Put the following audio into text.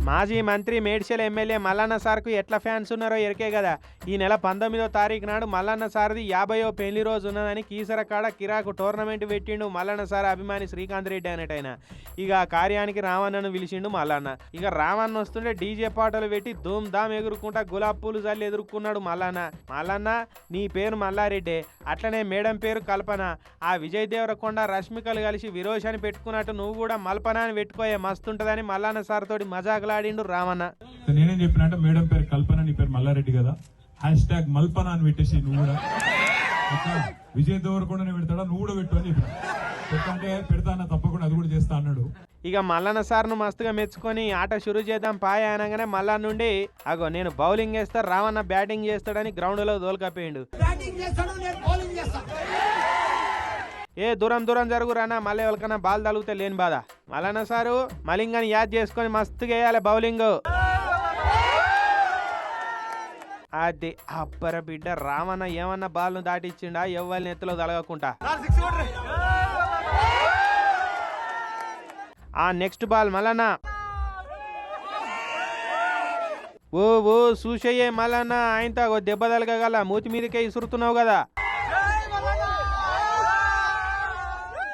మాజీ మంత్రి మేడ్చల్ ఎమ్మెల్యే మల్లన్న సార్కు ఎట్లా ఫ్యాన్స్ ఉన్నారో ఎరికే కదా. ఈ నెల 19వ తారీఖు నాడు మల్లన్న సార్ది 50వ పెళ్లి రోజు ఉన్నదని కీసర కాడ కిరాకు టోర్నమెంట్ పెట్టిండు మల్లన్న సార్ అభిమాని శ్రీకాంత్ రెడ్డి అనేటైన. ఇక ఆ కార్యానికి రావణ్ణను పిలిచిండు మల్లన్న. ఇక రావణ్ వస్తుంటే డీజే పాటలు పెట్టి ధూమ్ ధామ్ ఎగురుకుంటా గులాబ్ పూలు జల్లి ఎదుర్కొన్నాడు మల్లన్న. మల్లన్న నీ పేరు మల్లారెడ్డి, అట్లనే మేడం పేరు కల్పన. ఆ విజయ్ దేవరకొండ రష్మికలు కలిసి విరోషాన్ని పెట్టుకున్నట్టు నువ్వు కూడా మల్పన అని పెట్టుకోయే మస్తుంటదని మల్లన్న సార్ తోటి మజాకులాడిండు రామన్న. నేనేం చెప్పిన మేడం పేరు కల్పన, నీ పేరు మల్లారెడ్డి కదా, హ్యాష్ మల్పన అని పెట్టేసి నువ్వు కూడా విజయ్ దేవరకొండనే పెడతాడా, నువ్వు కూడా పెట్టు అని చెప్పి పెడతా అన్న తప్పకుండా అది కూడా చేస్తా అన్నాడు. ఇక మల్లన్న సార్ను మస్తుగా మెచ్చుకొని ఆట షురూ చేద్దాం పాయ అనగానే మల్లా నుండి అగో నేను బౌలింగ్ వేస్తా రావన్న బ్యాటింగ్ చేస్తాడని గ్రౌండ్ లో దోలుకపోయిండు. ఏ దూరం దూరం జరుగురానా, మళ్ళీ ఎవరికన్నా బాల్ తగిలితే లేని బాధ. మల్లన్న సారు మలింగని యాద్ చేసుకొని మస్తుగా వేయాలి బౌలింగ్. అది అబ్బర బిడ్డ రామన్న ఏమన్నా బాల్ను దాటిచ్చిండా ఎవ్వరిని ఎత్తులో తలగకుండా. ఆ నెక్స్ట్ బాల్ మల్లన్న. ఓ చూసయ్యే మల్లన్న, ఆయనతో దెబ్బ తలగల మూతి మీదకే ఇసురుతున్నావు కదా.